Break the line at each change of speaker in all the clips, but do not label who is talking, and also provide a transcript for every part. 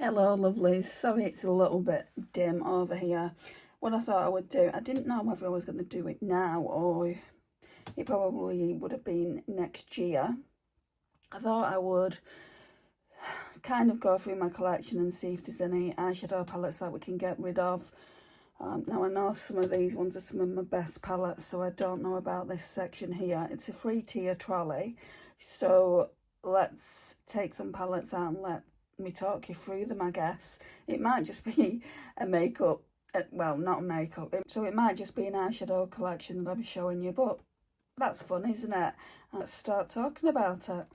Hello lovelies, sorry it's a little bit dim over here. What I thought I would do, I didn't know whether I was going to do it now or it probably would have been next year. I thought I would kind of go through my collection and see if there's any eyeshadow palettes that we can get rid of. Now I know some of these ones are some of my best palettes, so I don't know about this section here. It's a 3-tier trolley, so let's take some palettes out and let me talk you through them. I guess it might just be a makeup, well, not a makeup, so it might just be an eyeshadow collection that I'll be showing you, but that's fun, isn't it? Let's start talking about it.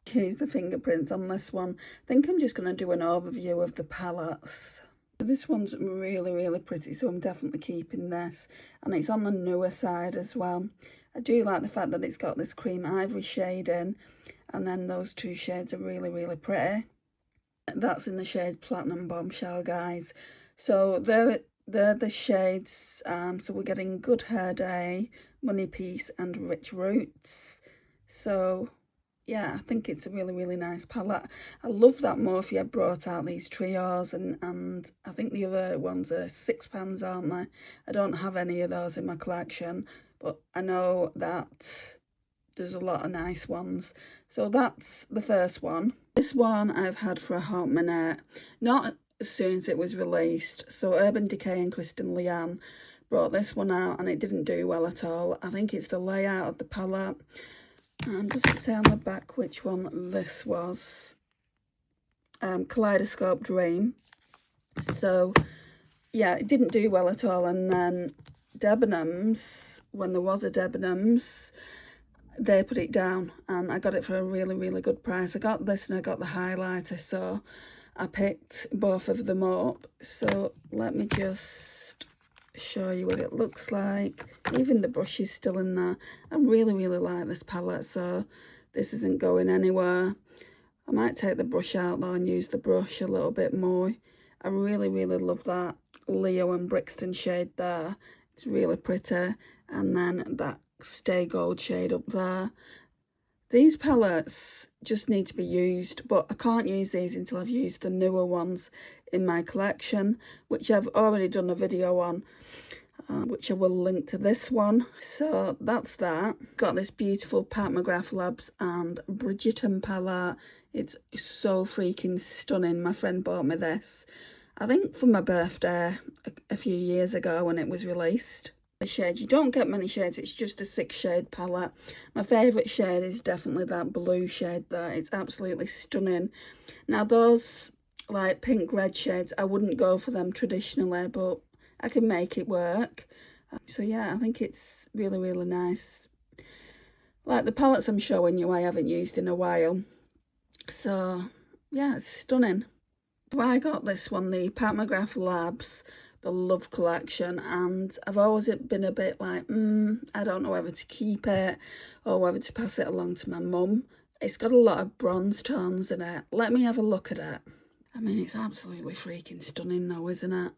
Here's the fingerprints on this one. I think I'm just going to do an overview of the palettes. This one's really pretty, so I'm definitely keeping this, and it's on the newer side as well. I do like the fact that it's got this cream ivory shade in, and then those two shades are really pretty. That's in the shade Platinum Bombshell, guys. So they're the shades. So we're getting Good Hair Day, Money Piece, and Rich Roots. So yeah, I think it's a really nice palette. I love that Morphe had brought out these trios, and I think the other ones are £6, aren't they? I don't have any of those in my collection, but I know that there's a lot of nice ones. So that's the first one. This one I've had for a hot minute, not as soon as it was released. So Urban Decay and Kristen Leanne brought this one out, and it didn't do well at all. I think it's the layout of the palette. Does it say on the back which one this was? Kaleidoscope Dream. So yeah, it didn't do well at all. And then Debenhams, when there was a Debenhams, they put it down, and I got it for a really good price. I got this and I got the highlighter, so I picked both of them up. So let me just show you what it looks like. Even the brush is still in there. I really like this palette, so this isn't going anywhere. I might take the brush out though and use the brush a little bit more. I really love that Leo and Brixton shade there. It's really pretty. And then that Stay Gold shade up there. These palettes just need to be used, but I can't use these until I've used the newer ones in my collection, which I've already done a video on, which I will link to this one. So that's that. Got this beautiful Pat McGrath Labs and Bridgerton palette. It's so freaking stunning. My friend bought me this, I think for my birthday a few years ago when it was released. The shade, you don't get many shades, it's just a 6-shade palette. My favourite shade is definitely that blue shade there. It's absolutely stunning. Now those like pink red shades, I wouldn't go for them traditionally, but I can make it work. So yeah, I think it's really nice. Like the palettes I'm showing you, I haven't used in a while. So yeah, it's stunning. So I got this one, the Pat McGrath Labs, the Love Collection, and I've always been a bit like, I don't know whether to keep it or whether to pass it along to my mum. It's got a lot of bronze tones in it. Let me have a look at it. I mean, it's absolutely freaking stunning though, isn't it?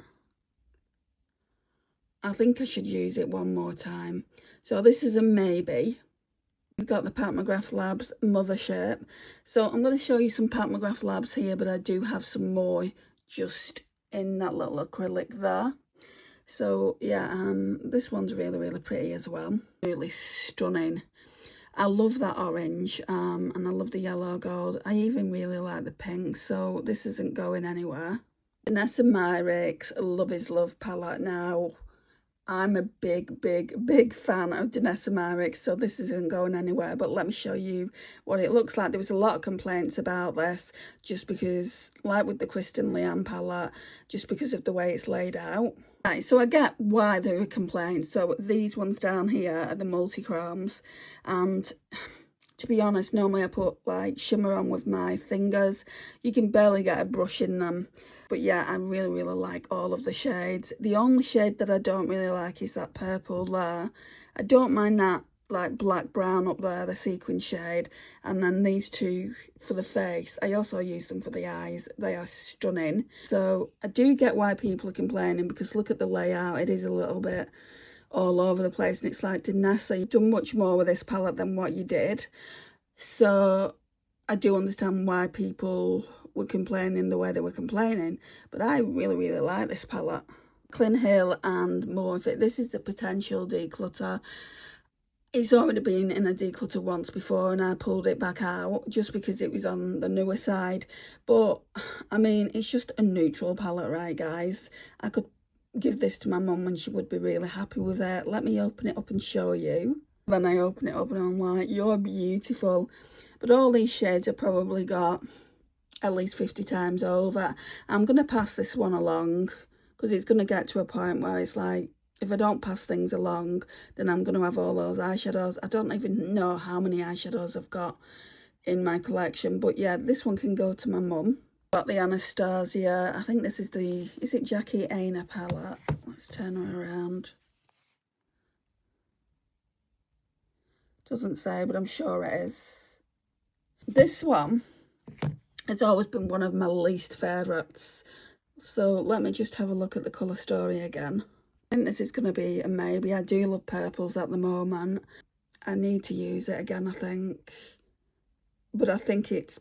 I think I should use it one more time. So this is a maybe. We've got the Pat McGrath Labs Mothership. So I'm going to show you some Pat McGrath Labs here, but I do have some more just in that little acrylic there. So yeah, this one's really pretty as well. Really stunning. I love that orange, and I love the yellow gold. I even really like the pink, so this isn't going anywhere. Vanessa Myricks Love is Love palette. Now I'm a big fan of Vanessa Myricks, so this isn't going anywhere, but let me show you what it looks like. There was a lot of complaints about this, just because, like with the Kristen Leanne palette, just because of the way it's laid out. Right, so I get why there were complaints. So these ones down here are the multi-chromes, and to be honest, normally I put like shimmer on with my fingers. You can barely get a brush in them. But yeah, I really like all of the shades. The only shade that I don't really like is that purple there. I don't mind that like black brown up there, the sequin shade. And then these two for the face. I also use them for the eyes. They are stunning. So I do get why people are complaining, because look at the layout. It is a little bit all over the place. And it's like, Danessa, you've done much more with this palette than what you did. So I do understand why people were complaining the way they were complaining. But I really like this palette. Jaclyn Hill and Morphe. This is the potential declutter. It's already been in a declutter once before and I pulled it back out just because it was on the newer side. But I mean, it's just a neutral palette, right guys? I could give this to my mum and she would be really happy with it. Let me open it up and show you. Then I open it up and I'm like, you're beautiful. But all these shades have probably got at least 50 times over. I'm going to pass this one along because it's going to get to a point where it's like, if I don't pass things along, then I'm going to have all those eyeshadows. I don't even know how many eyeshadows I've got in my collection. But yeah, this one can go to my mum. Got the Anastasia. I think this is the, is it Jackie Aina palette? Let's turn her around. Doesn't say, but I'm sure it is. This one has always been one of my least favourites. So let me just have a look at the colour story again. I think this is going to be a maybe. I do love purples at the moment. I need to use it again, I think. But I think it's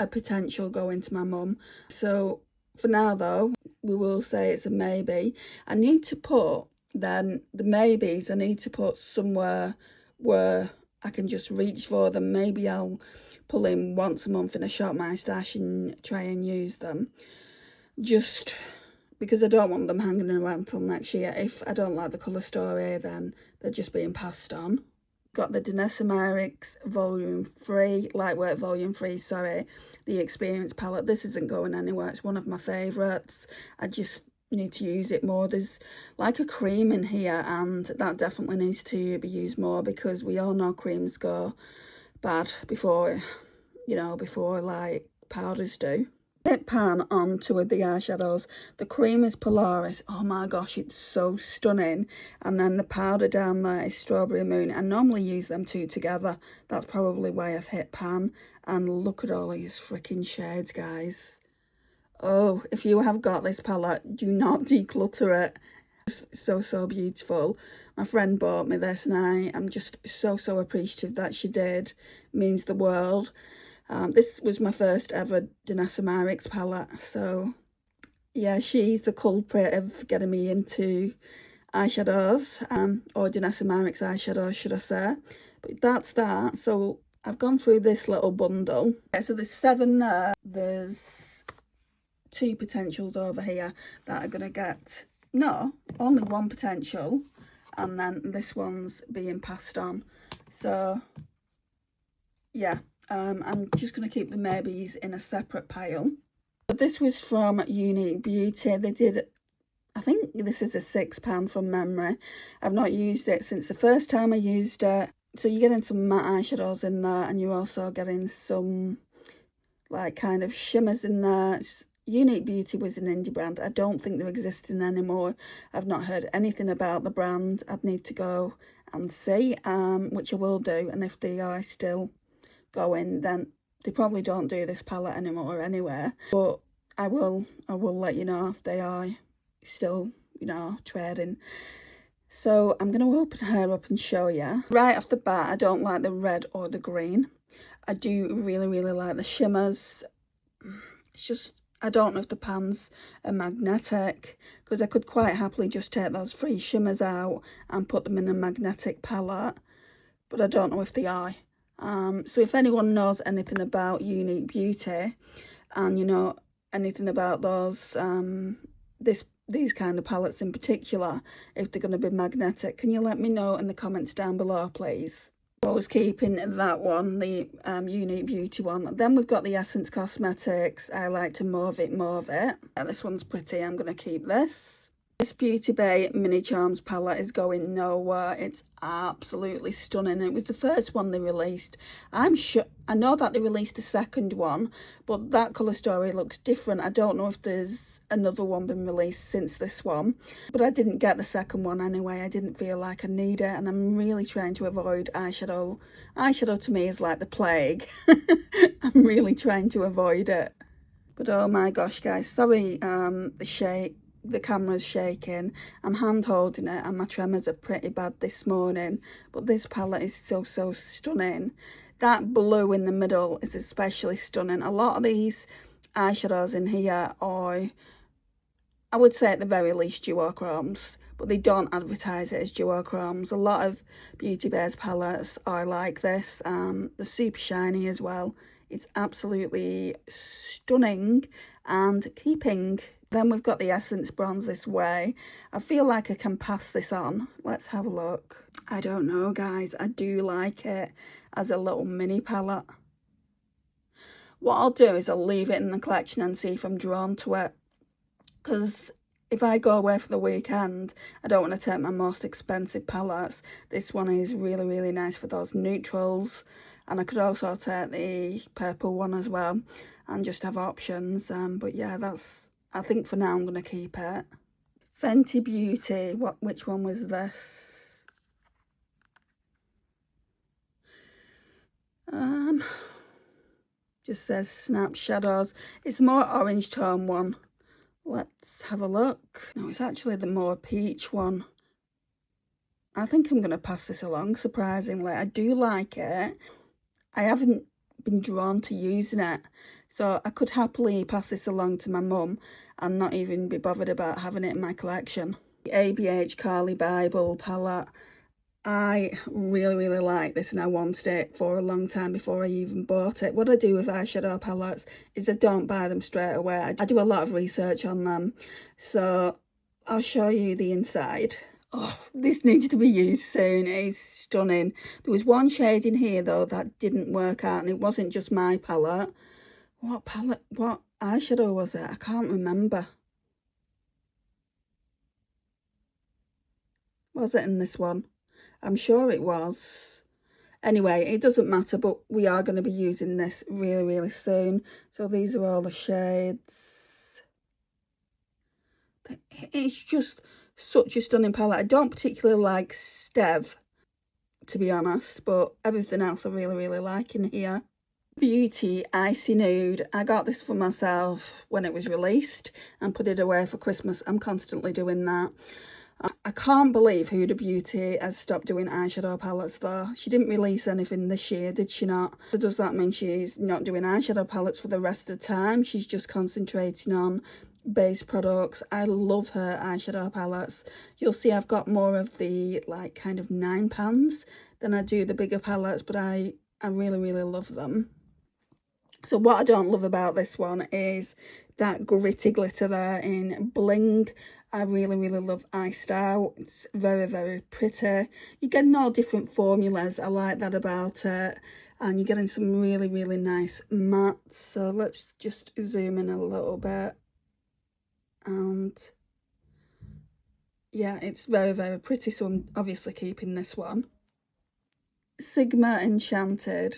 a potential going to my mum. So for now though, we will say it's a maybe. I need to put then the maybes, I need to put somewhere where I can just reach for them. Maybe I'll pull in once a month in a Shop My Stash and try and use them. Just because I don't want them hanging around till next year. If I don't like the colour story, then they're just being passed on. Got the Declutter Volume 3, Lightweight Volume 3, sorry, the Experience palette. This isn't going anywhere. It's one of my favourites. I just need to use it more. There's like a cream in here and that definitely needs to be used more because we all know creams go bad before, you know, before like powders do. Tip pan on two of the eyeshadows. The cream is Polaris. Oh my gosh, it's so stunning. And then the powder down there is Strawberry Moon. I normally use them two together. That's probably why I've hit pan. And look at all these freaking shades, guys. Oh, if you have got this palette, do not declutter it. It's so beautiful. My friend bought me this and I'm just so appreciative that she did. It means the world. This was my first ever Declutter palette, so yeah, she's the culprit of getting me into eyeshadows, or Declutter eyeshadows, should I say. But that's that. So I've gone through this little bundle. Okay, so there's 7 there. There's 2 potentials over here that are going to get, no, only 1 potential, and then this one's being passed on. So yeah. I'm just going to keep the maybes in a separate pile. But this was from Unique Beauty. They did, I think this is a £6 from memory. I've not used it since the first time I used it. So you're getting some matte eyeshadows in there and you're also getting some like kind of shimmers in there. Unique Beauty was an indie brand. I don't think they're existing anymore. I've not heard anything about the brand. I'd need to go and see, which I will do. And if they are still going, then they probably don't do this palette anymore anyway, but I will let you know if they are still, you know, trading. So I'm going to open her up and show you. Right off the bat, I don't like the red or the green. I do really like the shimmers. It's just, I don't know if the pans are magnetic, because I could quite happily just take those 3 shimmers out and put them in a magnetic palette, but I don't know if they are. So if anyone knows anything about Unique Beauty and you know anything about those these kind of palettes in particular, if they're going to be magnetic, can you let me know in the comments down below, please? I was keeping that one, the Unique Beauty one. Then we've got the Essence Cosmetics I Like to Mauve It. Yeah, this one's pretty. I'm going to keep this. This Beauty Bay Mini Charms palette is going nowhere. It's absolutely stunning. It was the first one they released. I'm sure, I know that they released the second one, but that colour story looks different. I don't know if there's another one been released since this one, but I didn't get the second one anyway. I didn't feel like I need it, and I'm really trying to avoid eyeshadow. Eyeshadow to me is like the plague. I'm really trying to avoid it. But oh my gosh, guys, sorry, the camera's shaking. I'm hand holding it and my tremors are pretty bad this morning, but this palette is so stunning. That blue in the middle is especially stunning. A lot of these eyeshadows in here are, I would say at the very least, duochromes, but they don't advertise it as duochromes. A lot of Beauty Bay's palettes are like this. They're super shiny as well. It's absolutely stunning and keeping. Then we've got the Essence Bronze this way. I feel like I can pass this on. Let's have a look. I don't know, guys. I do like it as a little mini palette. What I'll do is I'll leave it in the collection and see if I'm drawn to it. Because if I go away for the weekend, I don't want to take my most expensive palettes. This one is really, really nice for those neutrals. And I could also take the purple one as well and just have options. But yeah, I think for now I'm going to keep it. Fenty Beauty, which one was this? Just says Snap Shadows. It's the more orange tone one. Let's have a look. No, it's actually the more peach one. I think I'm going to pass this along, surprisingly. I do like it. I haven't been drawn to using it, so I could happily pass this along to my mum and not even be bothered about having it in my collection. The ABH Carly Bible palette. I really, really like this and I wanted it for a long time before I even bought it. What I do with eyeshadow palettes is I don't buy them straight away. I do a lot of research on them. So I'll show you the inside. Oh, this needs to be used soon. It's stunning. There was one shade in here though that didn't work out, and it wasn't just my palette. What eyeshadow was it? I can't remember. Was it in this one? I'm sure it was. Anyway, it doesn't matter, but we are going to be using this really, really soon. So these are all the shades. It's just such a stunning palette. I don't particularly like Stev, to be honest, but everything else I really, really like in here. Beauty Icy Nude. I got this for myself when it was released and put it away for Christmas. I'm constantly doing that. I can't believe Huda Beauty has stopped doing eyeshadow palettes though. She didn't release anything this year, did she not? So does that mean she's not doing eyeshadow palettes for the rest of the time? She's just concentrating on base products. I love her eyeshadow palettes. You'll see I've got more of the like kind of 9 pans than I do the bigger palettes, but I really, really love them. So what I don't love about this one is that gritty glitter there in Bling. I really, really love Iced Out. It's very, very pretty. You're getting all different formulas. I like that about it. And you're getting some really, really nice mattes. So let's just zoom in a little bit. And yeah, it's very, very pretty. So I'm obviously keeping this one. Sigma Enchanted.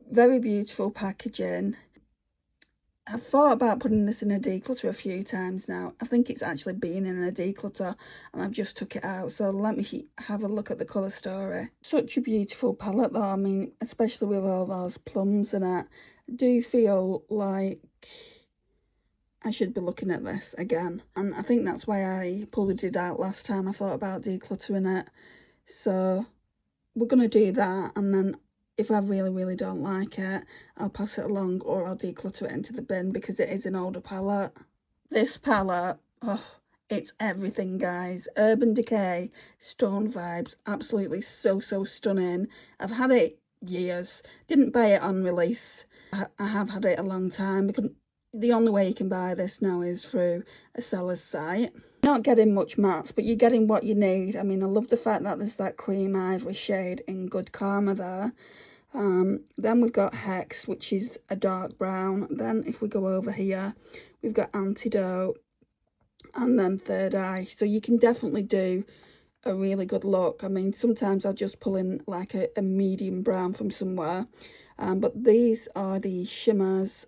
Very beautiful packaging. I've thought about putting this in a declutter a few times now. I think it's actually been in a declutter and I've just took it out. So let me have a look at the colour story. Such a beautiful palette though. I mean, especially with all those plums in it. I do feel like I should be looking at this again. And I think that's why I pulled it out last time I thought about decluttering it. So we're going to do that, and then if I really, really don't like it, I'll pass it along or I'll declutter it into the bin because it is an older palette. This palette, oh, it's everything, guys. Urban Decay, Stone Vibes, absolutely so, so stunning. I've had it years. Didn't buy it on release. I have had it a long time because the only way you can buy this now is through a seller's site. Not getting much mattes, but you're getting what you need. I mean, I love the fact that there's that cream ivory shade in Good Karma there. Then we've got Hex, which is a dark brown. Then if we go over here, we've got Antidote and then Third Eye. So you can definitely do a really good look. I mean, sometimes I'll just pull in like a medium brown from somewhere. But these are the shimmers.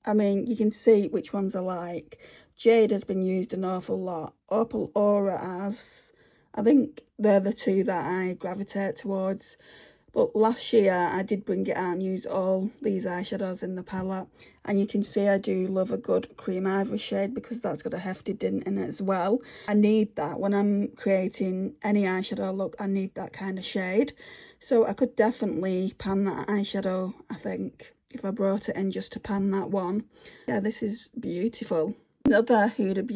I mean, you can see which ones I like. Jade has been used an awful lot. Opal Aura has. I think they're the two that I gravitate towards. But last year I did bring it out and use all these eyeshadows in the palette. And you can see I do love a good cream ivory shade because that's got a hefty tint in it as well. I need that when I'm creating any eyeshadow look. I need that kind of shade. So I could definitely pan that eyeshadow, I think. if I brought it in just to pan that one. Yeah, this is beautiful. Another Huda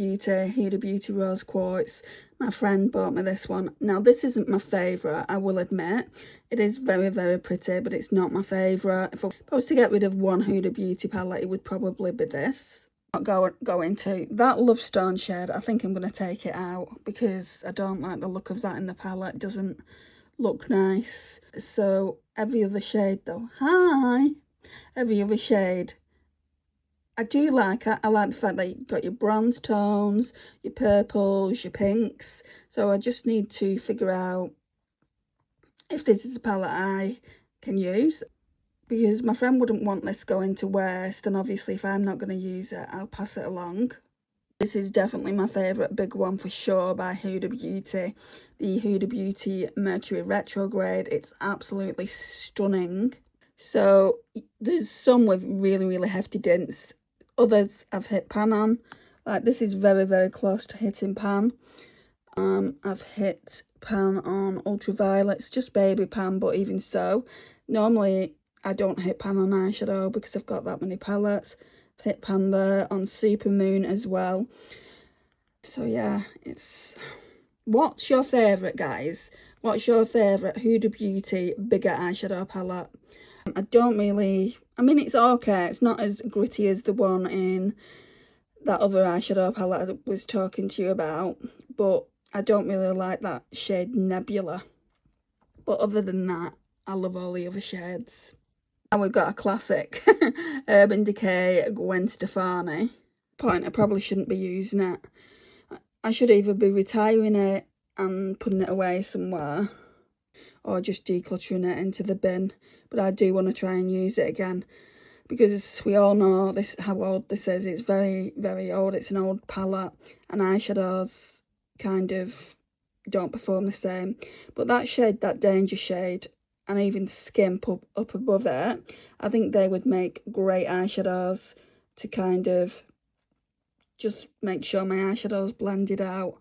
Beauty Rose Quartz. My friend bought me this one. Now, this isn't my favourite, I will admit. It is very, very pretty, but it's not my favourite. If I was to get rid of one Huda Beauty palette, it would probably be this. Not go into that Love Stone shade. I think I'm going to take it out because I don't like the look of that in the palette. It doesn't look nice. So, every other shade though. Hi! Every other shade I do like. I like the fact that you've got your bronze tones, your purples, your pinks. So I just need to figure out if this is a palette I can use, because my friend wouldn't want this going to waste, and obviously if I'm not going to use it, I'll pass it along. This is definitely my favourite big one for sure by Huda Beauty. The Huda Beauty Mercury Retrograde. It's absolutely stunning. So there's some with really, really hefty dints. Others I've hit pan on. Like this is very, very close to hitting pan. I've hit pan on ultraviolets, just baby pan, but even so, normally I don't hit pan on eyeshadow because I've got that many palettes. I've hit pan there on Super Moon as well. So yeah, it's... What's your favourite, guys? What's your favourite Huda Beauty bigger eyeshadow palette? I don't really... I mean, it's okay. It's not as gritty as the one in that other eyeshadow palette I was talking to you about. But I don't really like that shade Nebula. But other than that, I love all the other shades. And we've got a classic Urban Decay Gwen Stefani. Point, I probably shouldn't be using it. I should either be retiring it and putting it away somewhere, or just decluttering it into the bin. But I do want to try and use it again, because we all know this, how old this is. It's very, very old. It's an old palette, and eyeshadows kind of don't perform the same. But that shade, that Danger shade, and even Skimp up above it, I think they would make great eyeshadows to kind of just make sure my eyeshadows blended out.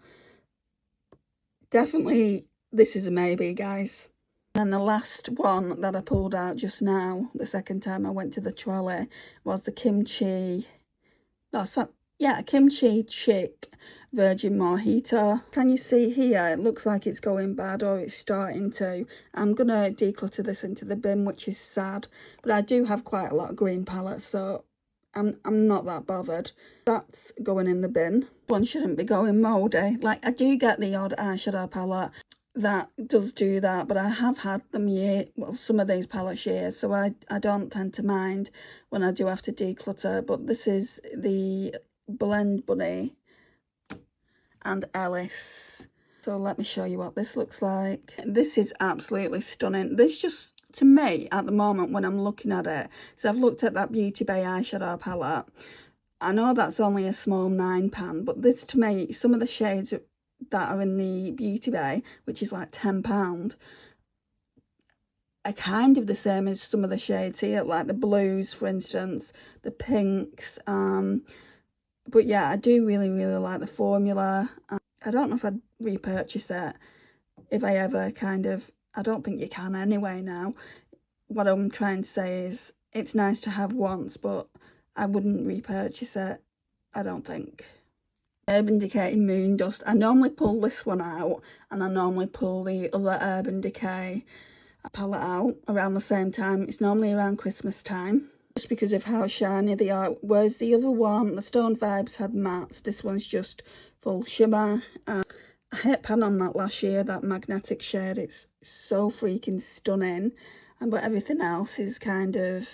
Definitely, this is a maybe, guys. And the last one that I pulled out just now, the second time I went to the trolley, was the Kimchi Chic Virgin Mojito. Can you see here? It looks like it's going bad, or it's starting to. I'm going to declutter this into the bin, which is sad. But I do have quite a lot of green palettes, so I'm not that bothered. That's going in the bin. One shouldn't be going mouldy. Like, I do get the odd eyeshadow palette that does do that, but I have had them some of these palettes years, so I don't tend to mind when I do have to declutter. But this is the Blend Bunny and Ellis. So let me show you what this looks like. This is absolutely stunning. This just, to me, at the moment when I'm looking at it, so I've looked at that Beauty Bay eyeshadow palette. I know that's only a small 9 pan, but this, to me, some of the shades that are in the Beauty Bay, which is like £10, are kind of the same as some of the shades here, like the blues, for instance, the pinks. But yeah, I do really, really like the formula. I don't know if I'd repurchase it if I ever kind of... I don't think you can anyway now. What I'm trying to say is, it's nice to have once, but I wouldn't repurchase it, I don't think. Urban Decay Moon Dust. I normally pull this one out, and I normally pull the other Urban Decay palette out around the same time. It's normally around Christmas time, just because of how shiny they are. Whereas the other one, the Stone Vibes, had mattes. This one's just full shimmer. I hit pan on that last year, that magnetic shade. It's so freaking stunning. But everything else is kind of...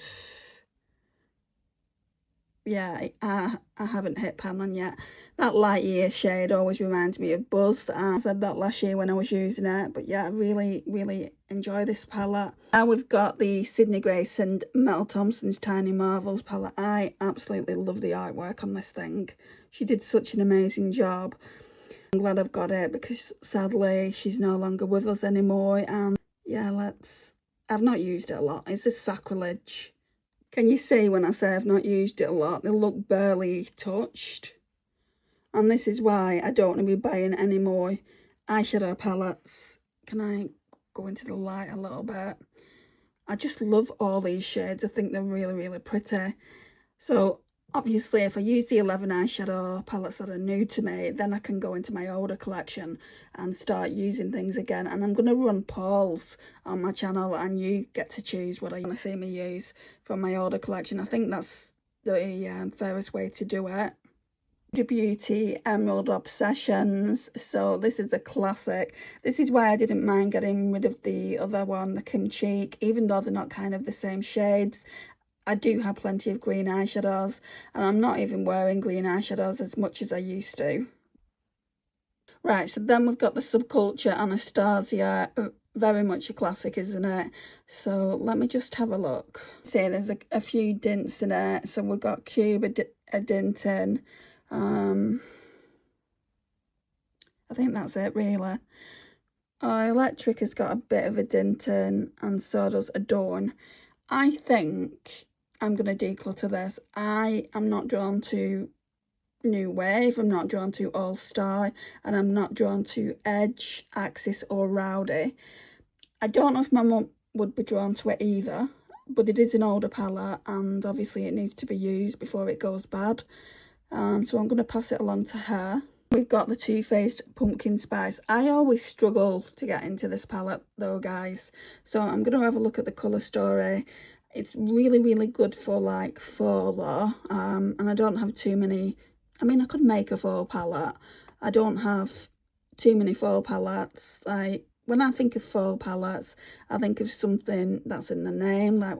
yeah, I haven't hit pan on yet. That light year shade always reminds me of Buzz. I said that last year when I was using it. But yeah, I really, really enjoy this palette. Now we've got the Sydney Grace and Mel Thompson's Tiny Marvels palette. I absolutely love the artwork on this thing. She did such an amazing job. I'm glad I've got it, because sadly she's no longer with us anymore. And yeah, I've not used it a lot. It's a sacrilege. Can you see when I say I've not used it a lot? They look barely touched. And this is why I don't want to be buying any more eyeshadow palettes. Can I go into the light a little bit? I just love all these shades. I think they're really, really pretty. So obviously if I use the 11 eyeshadow palettes that are new to me, then I can go into my older collection and start using things again. And I'm going to run polls on my channel, and you get to choose what you want to see me use from my older collection. I think that's the fairest way to do it. Huda Beauty Emerald Obsessions. So this is a classic. This is why I didn't mind getting rid of the other one, the Kim Cheek, even though they're not kind of the same shades. I do have plenty of green eyeshadows, and I'm not even wearing green eyeshadows as much as I used to. Right, so then we've got the Subculture Anastasia. Very much a classic, isn't it? So let me just have a look. See, there's a few dints in it. So we've got Cube, a dint in. I think that's it, really. Electric has got a bit of a dint in, and so does Adorn. I think I'm going to declutter this. I am not drawn to New Wave, I'm not drawn to All Star, and I'm not drawn to Edge, Axis or Rowdy. I don't know if my mum would be drawn to it either, but it is an older palette, and obviously it needs to be used before it goes bad. So I'm going to pass it along to her. We've got the Too Faced Pumpkin Spice. I always struggle to get into this palette though, guys. So I'm going to have a look at the colour story. It's really, really good for like fall though. And I don't have too many. I mean, I could make a fall palette. I don't have too many fall palettes. Like, when I think of fall palettes, I think of something that's in the name, like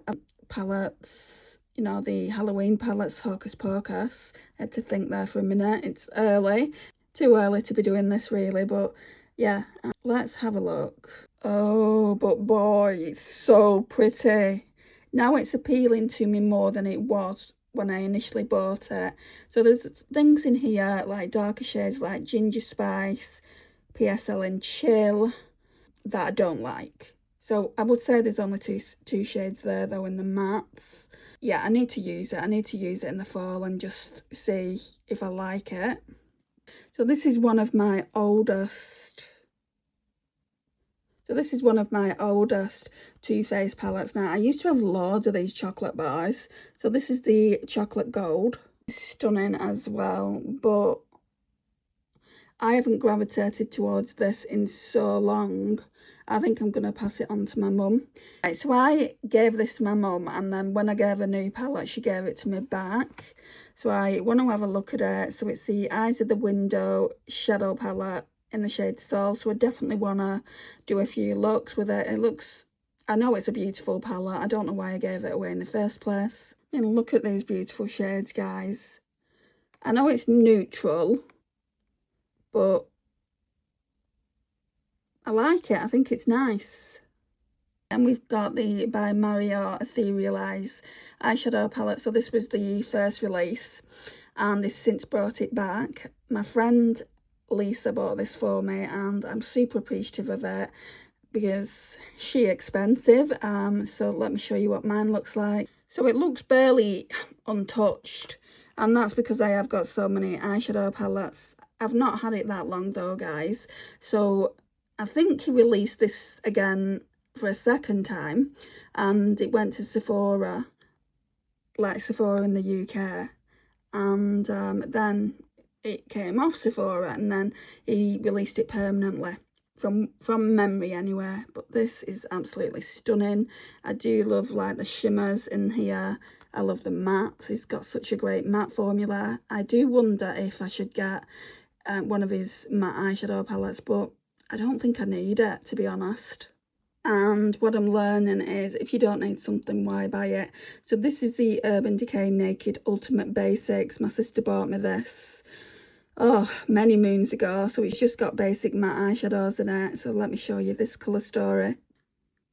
palettes, you know, the Halloween palettes, Hocus Pocus. I had to think there for a minute. It's early. Too early to be doing this, really, but yeah. Let's have a look. Oh, but boy, it's so pretty. Now it's appealing to me more than it was when I initially bought it. So there's things in here like darker shades like Ginger Spice, PSL and Chill that I don't like. So I would say there's only two shades there though in the mattes. Yeah, I need to use it. I need to use it in the fall and just see if I like it. So this is one of my oldest Too Faced palettes. Now, I used to have loads of these chocolate bars. So this is the chocolate gold. It's stunning as well, but I haven't gravitated towards this in so long. I think I'm going to pass it on to my mum. Right, so I gave this to my mum, and then when I gave her a new palette, she gave it to me back. So I want to have a look at it. So it's the Eyes of the Window shadow palette in the shade Soul. So I definitely want to do a few looks with it. It looks, I know it's a beautiful palette. I don't know why I gave it away in the first place. And look at these beautiful shades, guys. I know it's neutral, but I like it. I think it's nice. And we've got the by Mario Ethereal Eyes eyeshadow palette. So this was the first release, and they've since brought it back. My friend Lisa bought this for me, and I'm super appreciative of it because she's expensive. So let me show you what mine looks like. So it looks barely untouched, and that's because I have got so many eyeshadow palettes. I've not had it that long though, guys. So I think he released this again for a second time, and it went to Sephora, like Sephora in the UK, and then it came off Sephora, and then he released it permanently, from memory anyway. But this is absolutely stunning. I do love like the shimmers in here. I love the mattes. He's got such a great matte formula. I do wonder if I should get one of his matte eyeshadow palettes, but I don't think I need it, to be honest. And what I'm learning is, if you don't need something, why buy it? So this is the Urban Decay Naked Ultimate Basics. My sister bought me this, oh, many moons ago. So it's just got basic matte eyeshadows in it. So let me show you this colour story.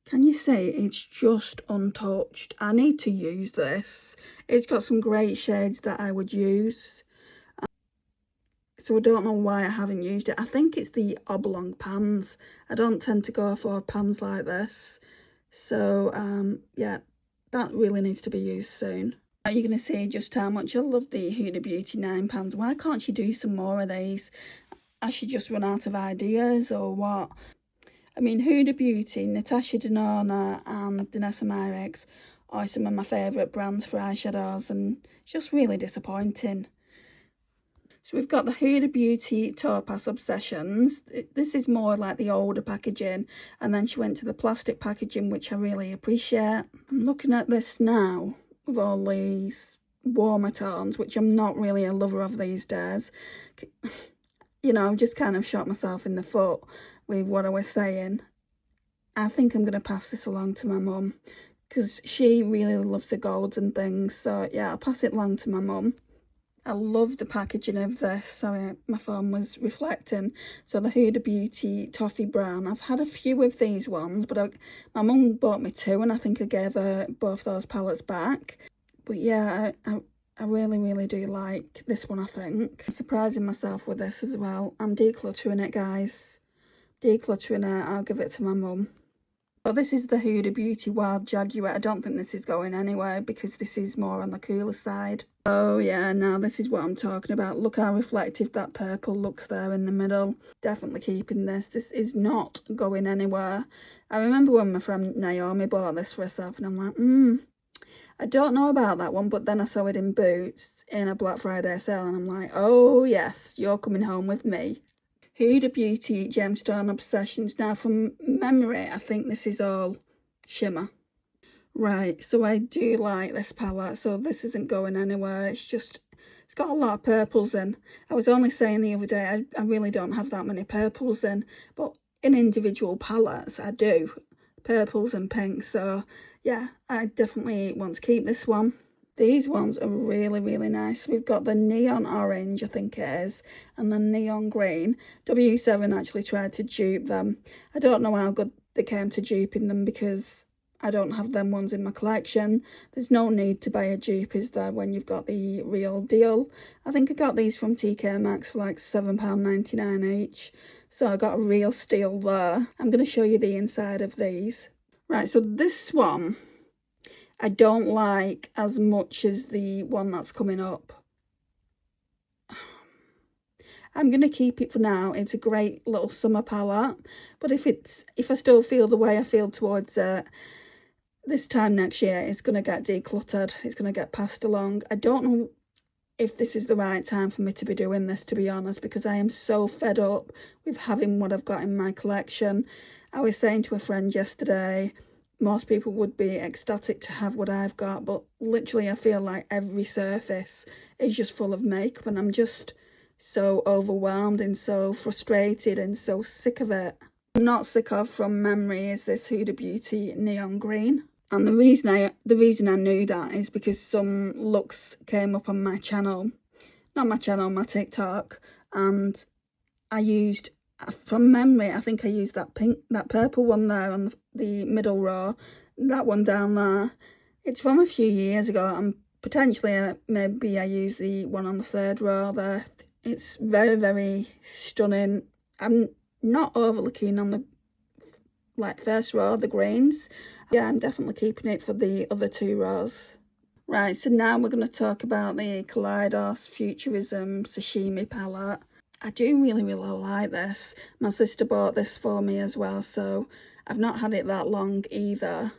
Can you see it's just untouched? I need to use this. It's got some great shades that I would use. So I don't know why I haven't used it. I think it's the oblong pans. I don't tend to go for pans like this. So yeah, that really needs to be used soon. Now you're going to see just how much I love the Huda Beauty 9 pans. Why can't you do some more of these? I should just run out of ideas or what? I mean, Huda Beauty, Natasha Denona and Danessa Myricks are some of my favourite brands for eyeshadows, and it's just really disappointing. So we've got the Huda Beauty Topaz Obsessions. This is more like the older packaging, and then she went to the plastic packaging, which I really appreciate. I'm looking at this now with all these warmer tones, which I'm not really a lover of these days. You know, I've just kind of shot myself in the foot with what I was saying. I think I'm going to pass this along to my mum, because she really loves the golds and things. So yeah, I'll pass it along to my mum. I love the packaging of this. Sorry, my phone was reflecting. So the Huda Beauty Toffee Brown. I've had a few of these ones, but my mum bought me two, and I think I gave her both those palettes back. But yeah, I really, really do like this one, I think. I'm surprising myself with this as well. I'm decluttering it, guys. Decluttering it. I'll give it to my mum. But this is the Huda Beauty Wild Jaguar. I don't think this is going anywhere because this is more on the cooler side. Oh yeah, now this is what I'm talking about. Look how reflective that purple looks there in the middle. Definitely keeping this. This is not going anywhere. I remember when my friend Naomi bought this for herself, and I'm like, I don't know about that one, but then I saw it in Boots in a Black Friday sale, and I'm like, oh yes, you're coming home with me. Huda Beauty Gemstone Obsessions. Now, from memory, I think this is all shimmer. Right, so I do like this palette, so this isn't going anywhere. It's got a lot of purples in. I was only saying the other day, I really don't have that many purples in, but in individual palettes, I do. Purples and pinks, so yeah, I definitely want to keep this one. These ones are really, really nice. We've got the neon orange, I think it is, and the neon green. W7 actually tried to dupe them. I don't know how good they came to duping them, because I don't have them ones in my collection. There's no need to buy a dupe, is there, when you've got the real deal. I think I got these from TK Maxx for like £7.99 each. So I got a real steal there. I'm going to show you the inside of these. Right, so this one I don't like as much as the one that's coming up. I'm going to keep it for now. It's a great little summer palette, but if I still feel the way I feel towards it, this time next year, it's going to get decluttered. It's going to get passed along. I don't know if this is the right time for me to be doing this, to be honest, because I am so fed up with having what I've got in my collection. I was saying to a friend yesterday, most people would be ecstatic to have what I've got, but literally I feel like every surface is just full of makeup, and I'm just so overwhelmed and so frustrated and so sick of it. I'm not sick of, from memory, is this Huda Beauty Neon Green. And the reason I knew that is because some looks came up on my channel, not my channel, my TikTok, and I used, from memory, I think I used that purple one there on the middle row, that one down there. It's from a few years ago, and potentially maybe I used the one on the third row there. It's very, very stunning. I'm not overly keen on the first row, the greens. Yeah, I'm definitely keeping it for the other two rows. Right, so now we're going to talk about the Kaleidos Futurism Sashimi palette. I do really, really like this. My sister bought this for me as well, so I've not had it that long either.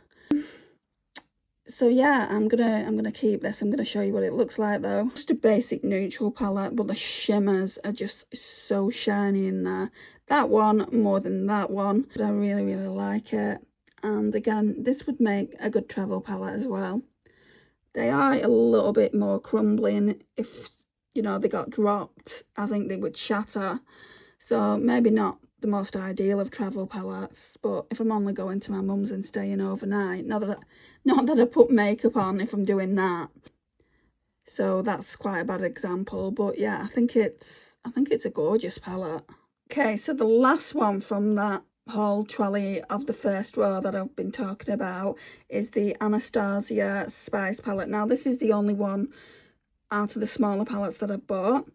So yeah, I'm gonna keep this. I'm gonna show you what it looks like though. Just a basic neutral palette, but the shimmers are just so shiny in there. That one more than that one, but I really, really like it. And again, this would make a good travel palette as well. They are a little bit more crumbly, and if, you know, they got dropped, I think they would shatter. So maybe not the most ideal of travel palettes, but if I'm only going to my mum's and staying overnight, not that I put makeup on if I'm doing that. So that's quite a bad example, but yeah, I think it's a gorgeous palette. Okay, so the last one from that whole trolley of the first row that I've been talking about is the Anastasia Spice palette. Now this is the only one out of the smaller palettes that I've bought,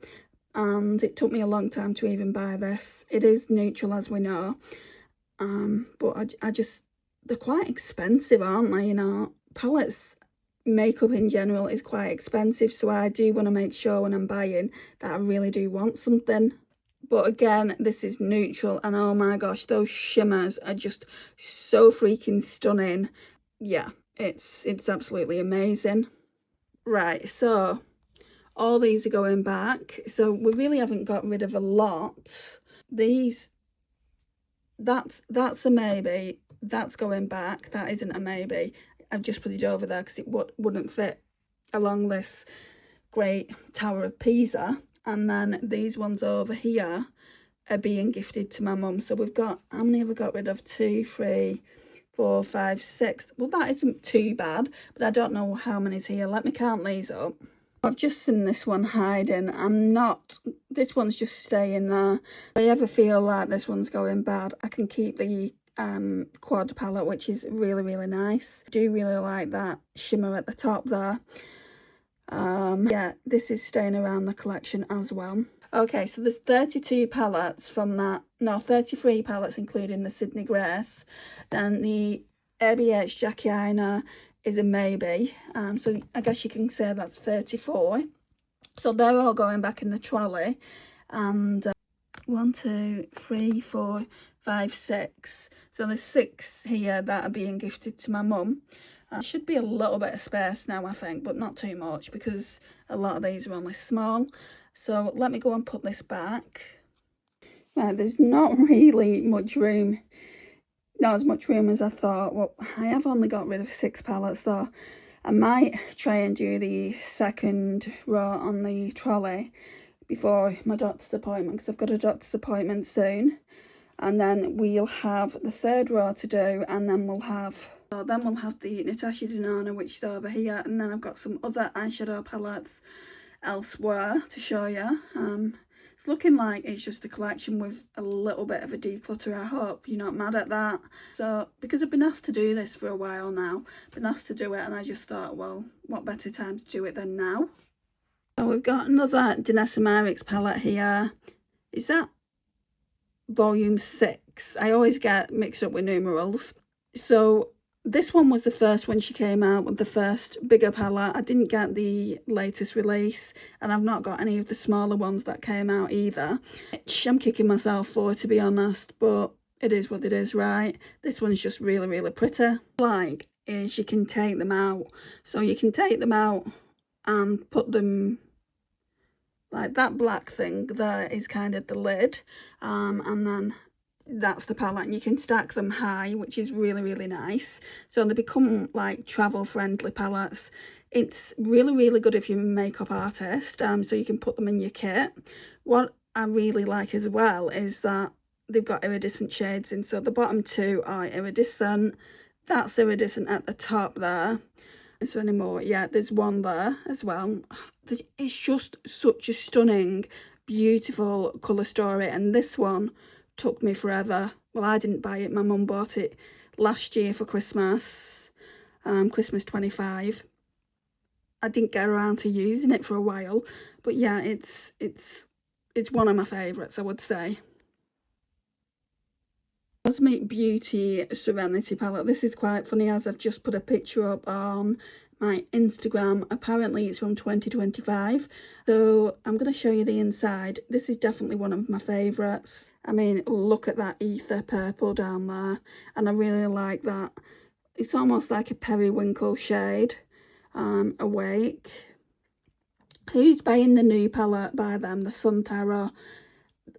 and it took me a long time to even buy this. It is neutral, as we know, but I just, they're quite expensive, aren't they? You know, palettes, makeup in general is quite expensive, so I do want to make sure when I'm buying that I really do want something. But again, this is neutral, and oh my gosh, those shimmers are just so freaking stunning. Yeah, it's absolutely amazing. Right, so all these are going back, so we really haven't got rid of a lot. These, that's a maybe, that's going back, that isn't a maybe. I've just put it over there because it wouldn't fit along this great Tower of Pisa. And then these ones over here are being gifted to my mum. So we've got, how many have we got rid of? 2, 3, 4, 5, 6. Well, that isn't too bad, but I don't know how many's here. Let me count these up. I've just seen this one hiding. This one's just staying there. If I ever feel like this one's going bad, I can keep the quad palette, which is really, really nice. I do really like that shimmer at the top there. Yeah, this is staying around the collection as well. Okay, so there's 32 palettes from that. No, 33 palettes including the Sydney Grace. Then the ABH Jaclyn is a maybe. So I guess you can say that's 34. So they're all going back in the trolley. And 1, 2, 3, 4, 5, 6. So there's 6 here that are being gifted to my mum. Should be a little bit of space now, I think, but not too much because a lot of these are only small. So let me go and put this back. Right, there's not really much room. Not as much room as I thought. Well, I have only got rid of 6 palettes though. I might try and do the second row on the trolley before my doctor's appointment, because I've got a doctor's appointment soon. And then we'll have the third row to do, and then we'll have the Natasha Denona, which is over here, and then I've got some other eyeshadow palettes elsewhere to show you. It's looking like it's just a collection with a little bit of a declutter. I hope you're not mad at that. So, because I've been asked to do this for a while now, been asked to do it, and I just thought, well, what better time to do it than now? So we've got another Danessa Myricks palette here. Is that volume 6? I always get mixed up with numerals. So this one was the first when she came out with the first bigger palette. I didn't get the latest release, and I've not got any of the smaller ones that came out either, which I'm kicking myself for, to be honest, but it is what it is, right? This one's just really, really pretty. Like, is you can take them out. So you can take them out and put them, like that black thing there is kind of the lid, and then that's the palette, and you can stack them high, which is really, really nice. So they become like travel friendly palettes. It's really, really good if you're a makeup artist, so you can put them in your kit. What I really like as well is that they've got iridescent shades in. So the bottom 2 are iridescent, that's iridescent at the top there. Is there any more? Yeah, there's one there as well. It's just such a stunning, beautiful colour story, and this one took me forever. Well, I didn't buy it, my mum bought it last year for Christmas, Christmas 25. I didn't get around to using it for a while, but yeah, it's one of my favourites, I would say. Cosmic Beauty Serenity palette. This is quite funny, as I've just put a picture up on my Instagram. Apparently it's from 2025, so I'm going to show you the inside. This is definitely one of my favourites. I mean, look at that ether purple down there, and I really like that. It's almost like a periwinkle shade. Awake. Who's buying the new palette by them, the Sun Tarot?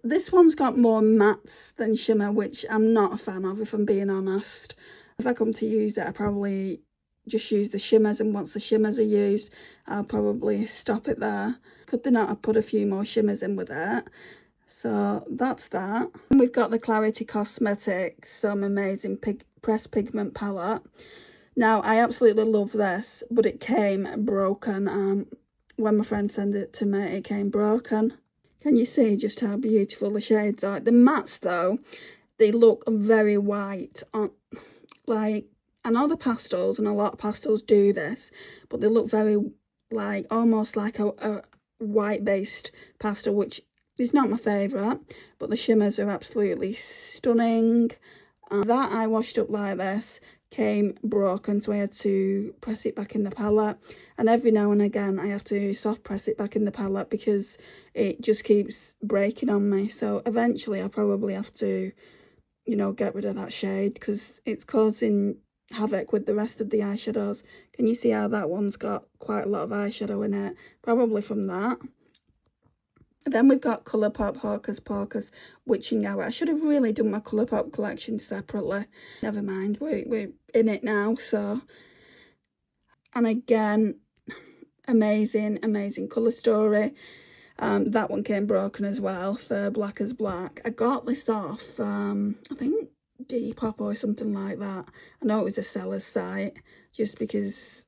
This one's got more mattes than shimmer, which I'm not a fan of, if I'm being honest. If I come to use it, I probably just use the shimmers, and once the shimmers are used, I'll probably stop it there. Could they not have put a few more shimmers in with it? So that's that. And we've got the Clarity Cosmetics Some Amazing Pressed Pigment palette. Now, I absolutely love this, but it came broken. When my friend sent it to me, it came broken. Can you see just how beautiful the shades are? The mattes, though, they look very white. Like, I know the pastels, and a lot of pastels do this, but they look very, like, almost like a white-based pastel, which is not my favourite, but the shimmers are absolutely stunning. That I washed up like this, came broken, so I had to press it back in the palette, and every now and again I have to soft press it back in the palette because it just keeps breaking on me. So eventually I'll probably have to, you know, get rid of that shade because it's causing havoc with the rest of the eyeshadows. Can you see how that one's got quite a lot of eyeshadow in it? Probably from that. Then we've got Colourpop Hocus Pocus Witching Hour. I should have really done my Colourpop collection separately. Never mind, we're in it now, so. And again, amazing colour story. That one came broken as well for Black as Black. I got this off, I think Depop or something like that. I know it was a seller's site, just because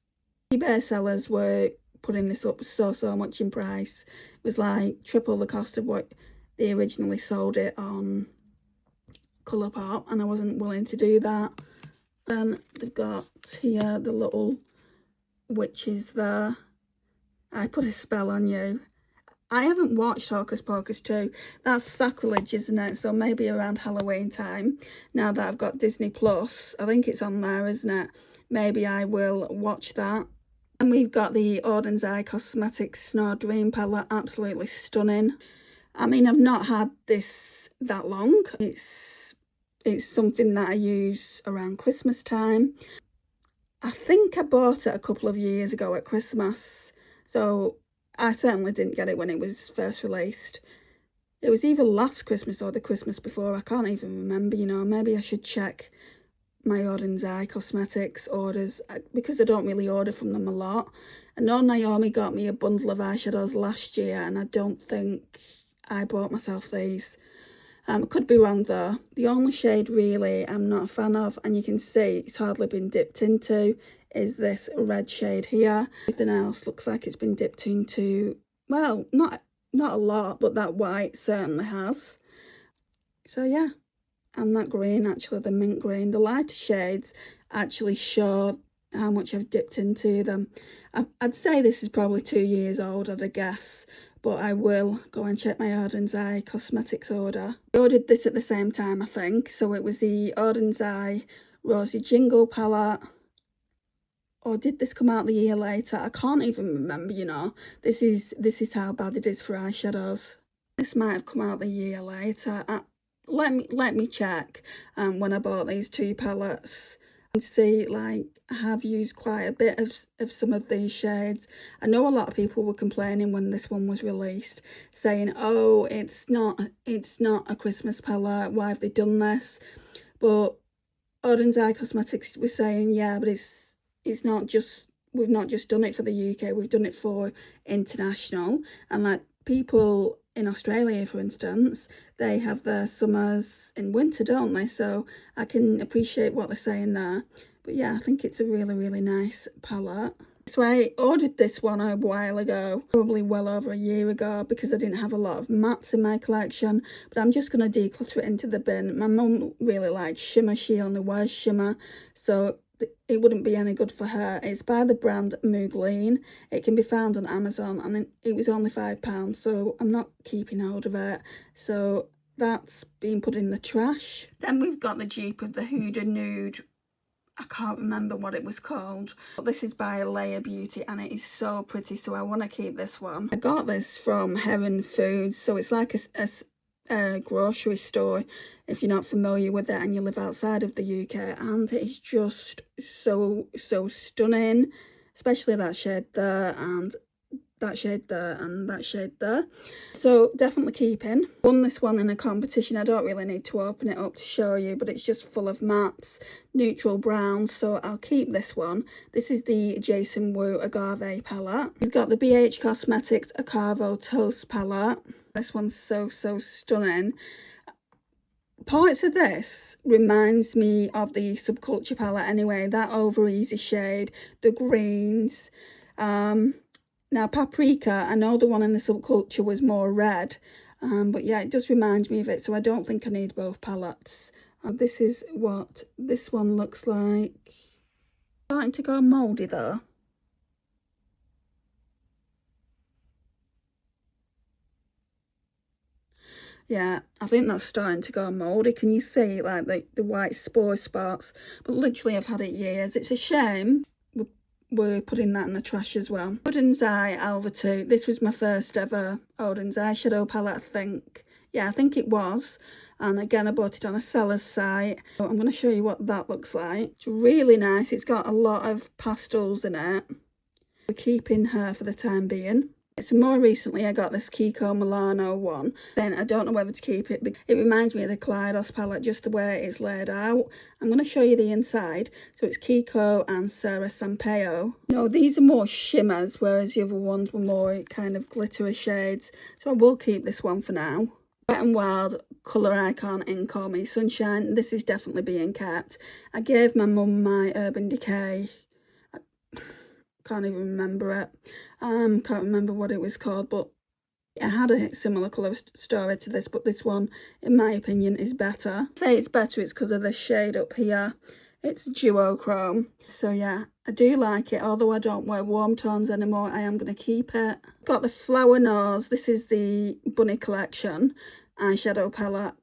eBay sellers were putting this up so much in price. It was like triple the cost of what they originally sold it on Colourpop, and I wasn't willing to do that. Then they've got here the little witches there. I put a spell on you. I haven't watched Hocus Pocus 2. That's sacrilege, isn't it? So maybe around Halloween time, now that I've got Disney Plus, I think it's on there, isn't it? Maybe I will watch that. And we've got the Auden's Eye Cosmetics Snow Dream palette, absolutely stunning. I mean, I've not had this that long. It's something that I use around Christmas time. I think I bought it a couple of years ago at Christmas, so I certainly didn't get it when it was first released. It was either last Christmas or the Christmas before, I can't even remember, you know. Maybe I should check my Auden's Eye Cosmetics orders, because I don't really order from them a lot. I know Naomi got me a bundle of eyeshadows last year, and I don't think I bought myself these. I could be wrong though. The only shade really I'm not a fan of, and you can see it's hardly been dipped into, is this red shade here. Everything else looks like it's been dipped into, well, not a lot, but that white certainly has. So yeah. And that green, actually, the mint green, the lighter shades actually show how much I've dipped into them. I'd say this is probably 2 years old, I'd guess, but I will go and check my Auden's Eye Cosmetics order. I ordered this at the same time, I think, so it was the Auden's Eye Rosy Jingle palette. Or did this come out the year later? I can't even remember, you know. This is how bad it is for eyeshadows. This might have come out the year later. Let me check when I bought these two palettes and see. Like, I have used quite a bit of some of these shades. I know a lot of people were complaining when this one was released, saying, oh, it's not a Christmas palette, why have they done this? But Auden's Eye Cosmetics was saying, yeah, but it's not just, we've not just done it for the UK, we've done it for international. And like, people in Australia, for instance, they have their summers in winter, don't they? So I can appreciate what they're saying there. But yeah, I think it's a really nice palette. So I ordered this one a while ago, probably well over a year ago, because I didn't have a lot of mattes in my collection. But I'm just going to declutter it into the bin. My mum really likes shimmer, she only wears shimmer, so it wouldn't be any good for her. It's by the brand Moogleen. It can be found on Amazon, and it was only £5, so I'm not keeping hold of it. So that's being put in the trash. Then we've got the dupe of the Huda Nude. I can't remember what it was called, but this is by Huda Beauty, and it is so pretty, so I want to keep this one. I got this from Heron Foods, so it's like a grocery store if you're not familiar with it and you live outside of the UK, and it's just so stunning, especially that shade there, and that shade there, and that shade there. So definitely keeping. Won this one in a competition. I don't really need to open it up to show you, but it's just full of mattes, neutral browns, so I'll keep this one. This is the Jason Wu Agave palette. We've got the BH Cosmetics Acavo Toast palette. This one's so stunning. Parts of this reminds me of the Subculture palette anyway, that over easy shade, the greens. Now Paprika, I know the one in the Subculture was more red, but yeah, it just reminds me of it, so I don't think I need both palettes. This is what this one looks like. Starting to go mouldy though. Yeah, I think that's starting to go mouldy. Can you see like the white spore spots? But literally I've had it years. It's a shame we're putting that in the trash as well. Odin's Eye Alva 2. This was my first ever Odin's Eyeshadow palette, I think. Yeah, I think it was. And again, I bought it on a seller's site. So I'm going to show you what that looks like. It's really nice. It's got a lot of pastels in it. We're keeping her for the time being. So more recently I got this Kiko Milano one. Then I don't know whether to keep it, but it reminds me of the Kaleidos palette, just the way it's laid out. I'm going to show you the inside. So it's Kiko and Sarah Sampaio. No, these are more shimmers, whereas the other ones were more kind of glittery shades. So I will keep this one for now. Wet n Wild Colour Icon in Call Me Sunshine. This is definitely being kept. I gave my mum my Urban Decay. Can't even remember it. Can't remember what it was called, but it had a similar colour story to this, but this one, in my opinion, is better. I say it's better, it's because of the shade up here. It's duochrome. So yeah, I do like it, although I don't wear warm tones anymore. I am going to keep it. Got the Flower Nose. This is the Bunny Collection eyeshadow palette.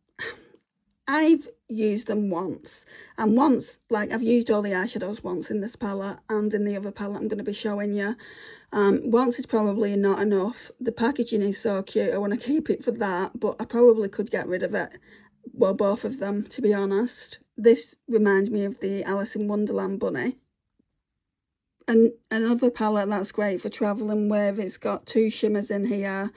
I've used them once, and once, like, I've used all the eyeshadows once in this palette and in the other palette I'm going to be showing you. Once is probably not enough. The packaging is so cute, I want to keep it for that, but I probably could get rid of it. Well, both of them, to be honest. This reminds me of the Alice in Wonderland bunny. And another palette that's great for travelling with. It's got 2 shimmers in here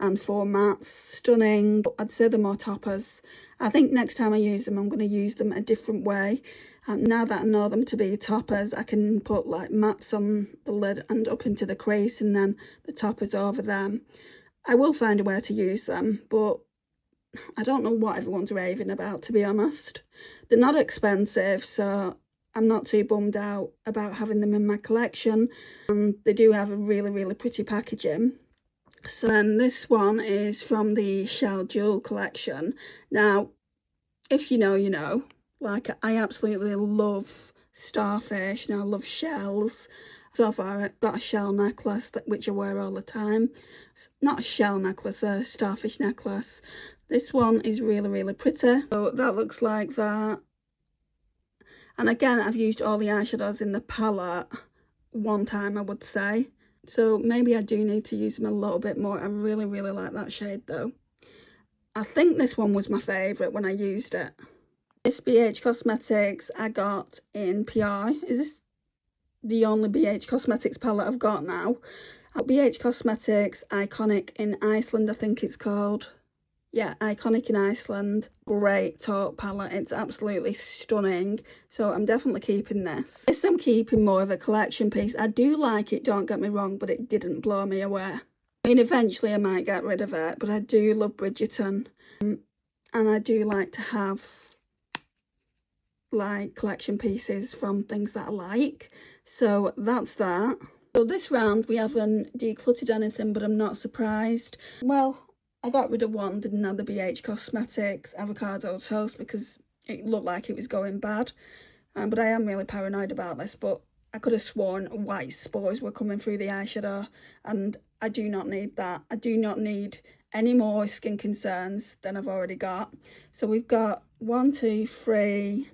and 4 mattes. Stunning. I'd say they're more toppers. I think next time I use them, I'm going to use them a different way. Now that I know them to be toppers, I can put like mattes on the lid and up into the crease, and then the toppers over them. I will find a way to use them, but I don't know what everyone's raving about, to be honest. They're not expensive, so I'm not too bummed out about having them in my collection. And they do have a really, really pretty packaging. So then this one is from the Shell Jewel collection. Now, if you know, you know. Like, I absolutely love starfish and I love shells. So far I've got a shell necklace which I wear all the time. Not a shell necklace, a starfish necklace. This one is really, really pretty. So that looks like that. And again, I've used all the eyeshadows in the palette one time, I would say. So maybe I do need to use them a little bit more. I really, really like that shade though. I think this one was my favourite when I used it. This BH Cosmetics I got in PI. Is this the only BH Cosmetics palette I've got now? BH Cosmetics Iconic in Iceland, I think it's called. Yeah, Iconic in Iceland. Great taupe palette. It's absolutely stunning. So I'm definitely keeping this. This I'm keeping more of a collection piece. I do like it, don't get me wrong, but it didn't blow me away. I mean, eventually I might get rid of it, but I do love Bridgerton. And I do like to have like collection pieces from things that I like. So that's that. So this round we haven't decluttered anything, but I'm not surprised. Well, I got rid of one, didn't have the BH Cosmetics Avocado Toast because it looked like it was going bad. But I am really paranoid about this, but I could have sworn white spores were coming through the eyeshadow, and I do not need that. I do not need any more skin concerns than I've already got. So we've got 1, 2, 3,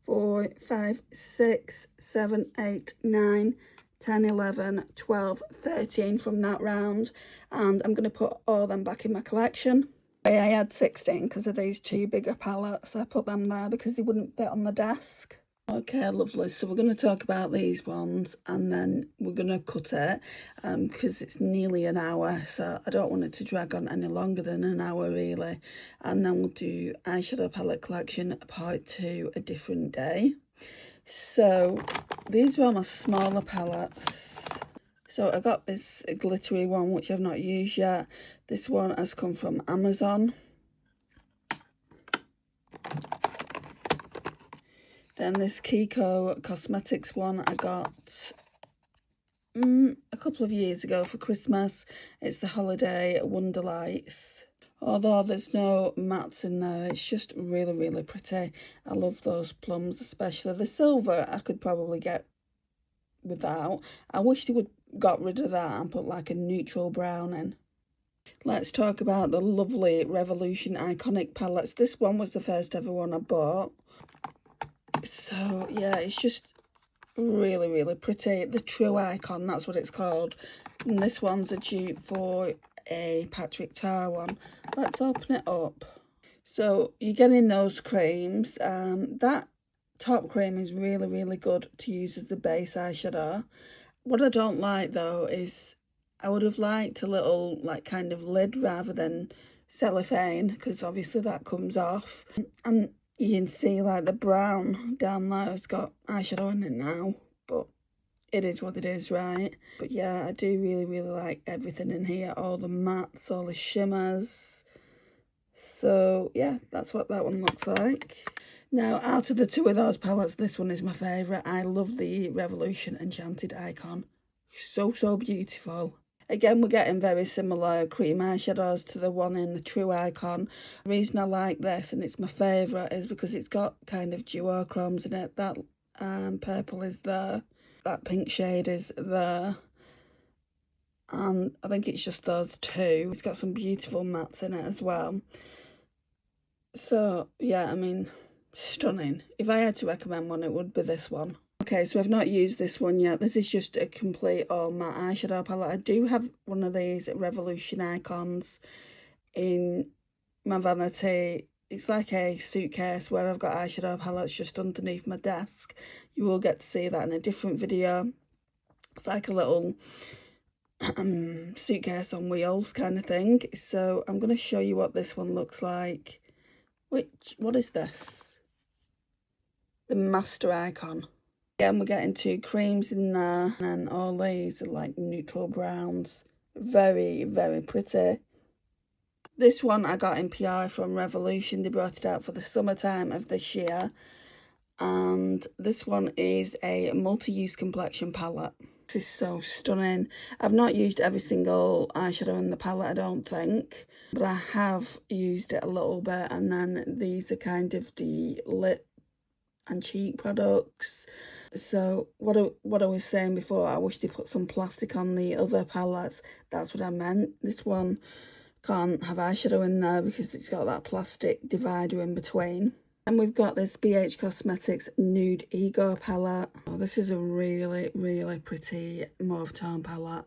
4, 5, 6, 7, 8, 9, 10, 11, 12, 13 from that round, and I'm going to put all them back in my collection. I had 16 because of these 2 bigger palettes. I put them there because they wouldn't fit on the desk. Okay, lovely. So we're going to talk about these ones and then we're going to cut it because it's nearly an hour, so I don't want it to drag on any longer than an hour really. And then we'll do eyeshadow palette collection part 2 a different day. So these are all my smaller palettes. So I got this glittery one which I've not used yet. This one has come from Amazon. Then this Kiko Cosmetics one I got a couple of years ago for Christmas. It's the Holiday Wonderlights. Although there's no mattes in there, it's just really, really pretty. I love those plums, especially the silver I could probably get without. I wish they would got rid of that and put like a neutral brown in. Let's talk about the lovely Revolution Iconic palettes. This one was the first ever one I bought. So yeah, it's just really, really pretty. The True Icon, that's what it's called. And this one's a dupe for a Patrick Tar one. Let's open it up. So you're getting those creams. That top cream is really, really good to use as a base eyeshadow. What I don't like though is I would have liked a little like kind of lid rather than cellophane, because obviously that comes off. And you can see like the brown down there has got eyeshadow in it now, but it is what it is, right? But yeah, I do really, really like everything in here. All the mattes, all the shimmers. So yeah, that's what that one looks like. Now, out of the two of those palettes, this one is my favourite. I love the Revolution Enchanted Icon. So, so beautiful. Again, we're getting very similar cream eyeshadows to the one in the True Icon. The reason I like this, and it's my favourite, is because it's got kind of duochromes in it. That purple is there. That pink shade is there. And I think it's just those two. It's got some beautiful mattes in it as well. So, yeah, I mean, stunning. If I had to recommend one, it would be this one. Okay, so I've not used this one yet. This is just a complete all matte eyeshadow palette. I do have one of these Revolution Icons in my vanity. It's like a suitcase where I've got eyeshadow palettes just underneath my desk. You will get to see that in a different video. It's like a little suitcase on wheels kind of thing. So I'm going to show you what this one looks like. What is this? The Master Icon. Again, we're getting two creams in there, and all these are like neutral browns. Very, very pretty. This one I got in PR from Revolution. They brought it out for the summertime of this year. And this one is a multi-use complexion palette. This is so stunning. I've not used every single eyeshadow in the palette, I don't think. But I have used it a little bit. And then these are kind of the lip and cheek products. So what I was saying before, I wish they put some plastic on the other palettes. That's what I meant. This one can't have eyeshadow in there because it's got that plastic divider in between. And we've got this BH Cosmetics Nude Ego palette. Oh, this is a really, really pretty mauve tone palette.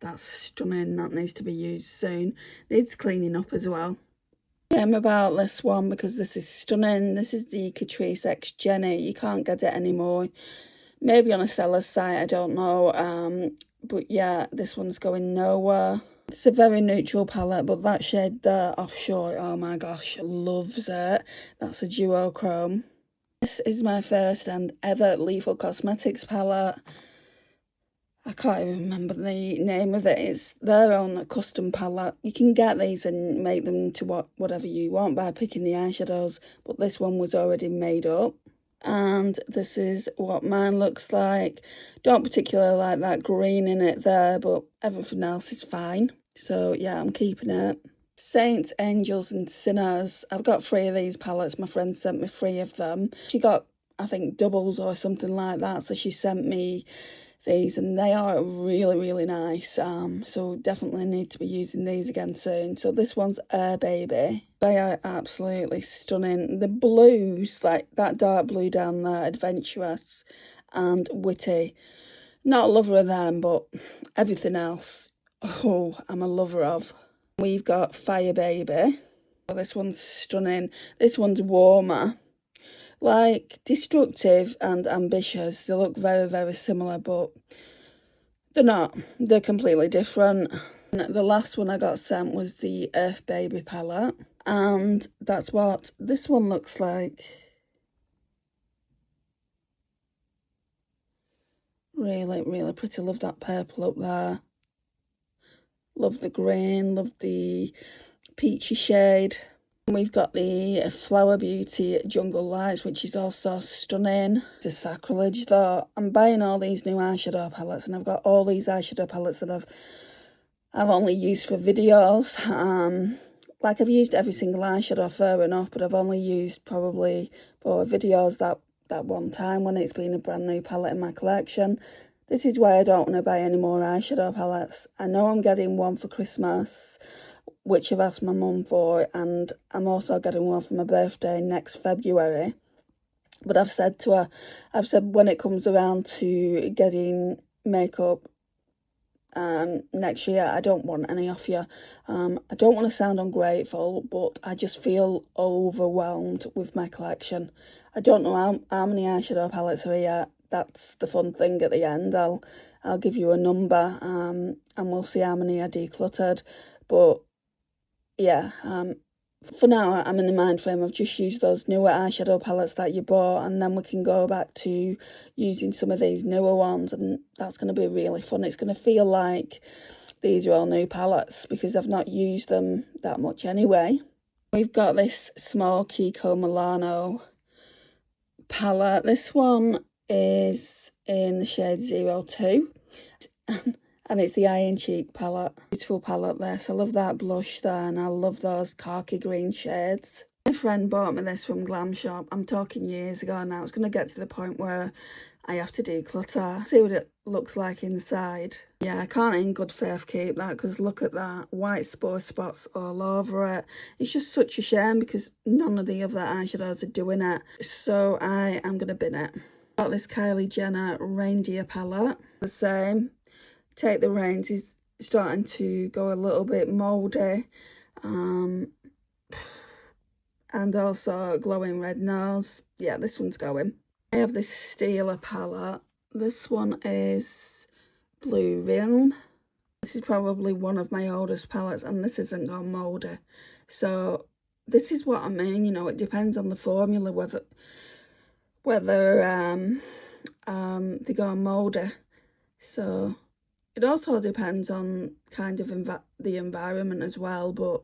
That's stunning. That needs to be used soon. Needs cleaning up as well. I'm about this one because this is stunning. This is the Catrice X Jenny. You can't get it anymore. Maybe on a seller's site, I don't know. But yeah, this one's going nowhere. It's a very neutral palette, but that shade there, Offshore, oh my gosh, loves it. That's a duochrome. This is my first and ever Lethal Cosmetics palette. I can't even remember the name of it. It's their own custom palette. You can get these and make them to whatever you want by picking the eyeshadows, but this one was already made up. And this is what mine looks like. Don't particularly like that green in it there, but everything else is fine. So yeah, I'm keeping it. Saints, Angels and Sinners. I've got 3 of these palettes. My friend sent me 3 of them. She got, I think, doubles or something like that. So she sent me these and they are really, really nice. So definitely need to be using these again soon. So this one's Air Baby. They are absolutely stunning. The blues, like that dark blue down there, Adventurous and Witty. Not a lover of them, but everything else, oh, I'm a lover of. We've got Fire Baby. This one's stunning. This one's warmer. Like, destructive and ambitious. They look very, very similar, but they're not. They're completely different. And the last one I got sent was the Earth Baby palette. And that's what this one looks like. Really, really pretty. Love that purple up there. Love the green. Love the peachy shade. We've got the Flower Beauty Jungle Lights, which is also stunning. It's a sacrilege though. I'm buying all these new eyeshadow palettes, and I've got all these eyeshadow palettes that I've only used for videos. Like I've used every single eyeshadow, fair enough, but I've only used probably for videos that one time when it's been a brand new palette in my collection. This is why I don't want to buy any more eyeshadow palettes. I know I'm getting one for Christmas, which I've asked my mum for, and I'm also getting one for my birthday next February. But I've said to her, when it comes around to getting makeup next year, I don't want any off you. I don't want to sound ungrateful, but I just feel overwhelmed with my collection. I don't know how many eyeshadow palettes are here. That's the fun thing at the end. I'll give you a number, and we'll see how many are decluttered. But yeah, for now, I'm in the mind frame of just use those newer eyeshadow palettes that you bought, and then we can go back to using some of these newer ones, and that's going to be really fun. It's going to feel like these are all new palettes because I've not used them that much anyway. We've got this small Kiko Milano palette. This one is in the shade 02. And it's the Iron Cheek palette. Beautiful palette this. I love that blush there, and I love those khaki green shades. My friend bought me this from Glam Shop. I'm talking years ago now. It's going to get to the point where I have to declutter. See what it looks like inside. Yeah, I can't in good faith keep that because look at that. White spore spots all over it. It's just such a shame because none of the other eyeshadows are doing it. So I am going to bin it. Got this Kylie Jenner Reindeer palette. The same. Take the Reins is starting to go a little bit mouldy, and also glowing red nose. Yeah, this one's going. I have this Steeler palette. This one is Blue Realm. This is probably one of my oldest palettes, and this isn't gone mouldy. So this is what I mean, you know, it depends on the formula whether they go mouldy. So it also depends on kind of the environment as well, but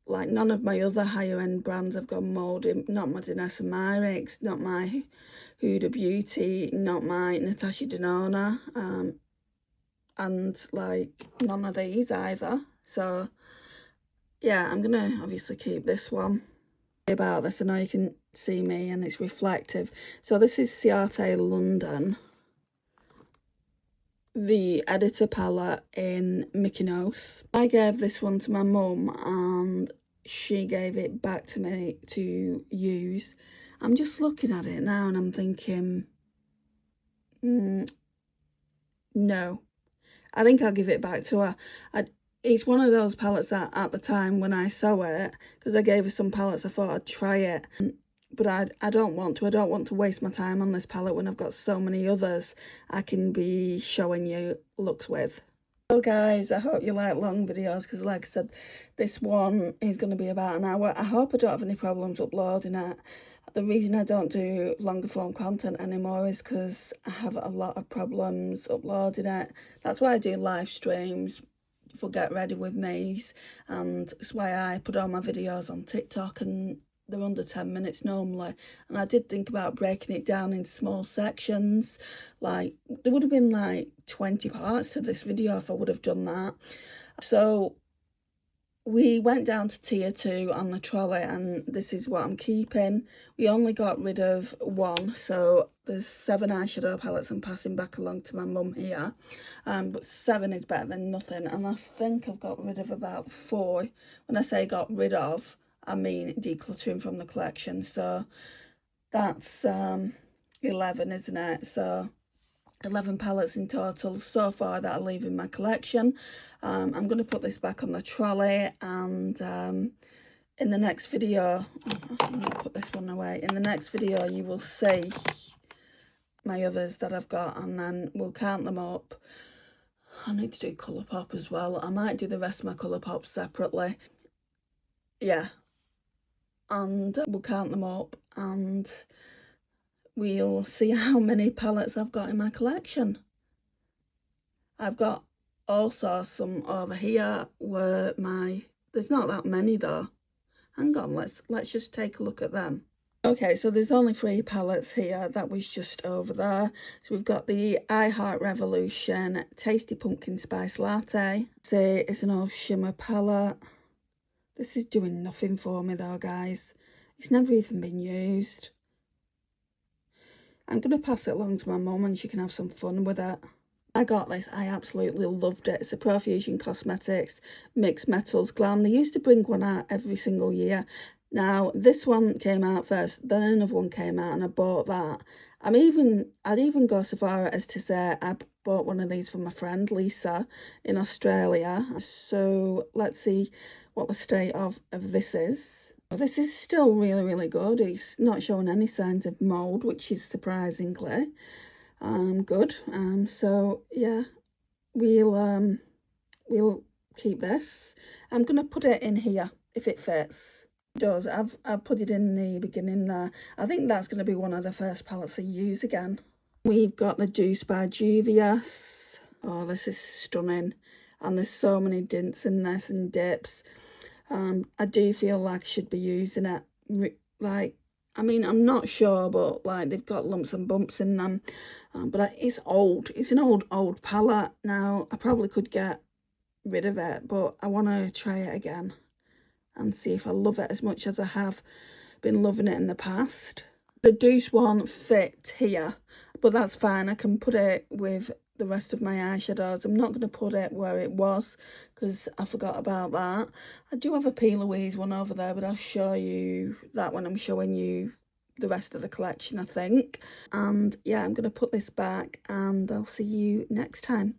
like none of my other higher end brands have gone mouldy. Not my Danessa Myricks, not my Huda Beauty, not my Natasha Denona, and like none of these either. So yeah, I'm gonna obviously keep this one. About this, I know you can see me and it's reflective. So this is Ciate London, the editor palette in Mickey Mouse. I gave this one to my mum and she gave it back to me to use. I'm just looking at it now and I'm thinking, no. I think I'll give it back to her. It's one of those palettes that at the time when I saw it, because I gave her some palettes, I thought I'd try it. But I don't want to. I don't want to waste my time on this palette when I've got so many others I can be showing you looks with. So guys, I hope you like long videos because like I said, this one is going to be about an hour. I hope I don't have any problems uploading it. The reason I don't do longer form content anymore is because I have a lot of problems uploading it. That's why I do live streams for Get Ready With Me's, and that's why I put all my videos on TikTok, and they're under 10 minutes normally. And I did think about breaking it down in small sections. Like there would have been like 20 parts to this video if I would have done that. So we went down to tier 2 on the trolley, and this is what I'm keeping. We only got rid of one, so there's 7 eyeshadow palettes I'm passing back along to my mum here. But 7 is better than nothing, and I think I've got rid of about 4. When I say got rid of, I mean decluttering from the collection. So that's 11, isn't it? So 11 palettes in total so far that I leave in my collection. I'm going to put this back on the trolley, and in the next video, I'm going to put this one away. In the next video you will see my others that I've got, and then we'll count them up. I need to do Colourpop as well. I might do the rest of my Colourpop separately. Yeah, and we'll count them up and we'll see how many palettes I've got in my collection. I've got also some over here where there's not that many though. Hang on, let's just take a look at them. Okay, so there's only 3 palettes here. That was just over there. So we've got the I Heart Revolution Tasty Pumpkin Spice Latte. See, it's an old shimmer palette. This is doing nothing for me though, guys. It's never even been used. I'm going to pass it along to my mum and she can have some fun with it. I got this, I absolutely loved it. It's a Profusion Cosmetics Mixed Metals Glam. They used to bring one out every single year. Now, this one came out first, then another one came out, and I bought that. I'd even go so far as to say I bought one of these for my friend Lisa in Australia. So let's see what the state of this is. This is still really, really good. It's not showing any signs of mould, which is surprisingly good. So yeah, we'll keep this. I'm gonna put it in here if it fits. It does. I've put it in the beginning there. I think that's gonna be one of the first palettes I use again. We've got the Juice by Juvia's. Oh, this is stunning, and there's so many dints in this and dips. I do feel like I should be using it. Like, I mean, I'm not sure, but like they've got lumps and bumps in them. But it's old. It's an old palette. Now, I probably could get rid of it, but I want to try it again and see if I love it as much as I have been loving it in the past. The Deuce one fit here, but that's fine. I can put it with the rest of my eyeshadows. I'm not going to put it where it was because I forgot about that. I do have a P. Louise one over there, but I'll show you that when I'm showing you the rest of the collection, I think. And yeah, I'm going to put this back and I'll see you next time.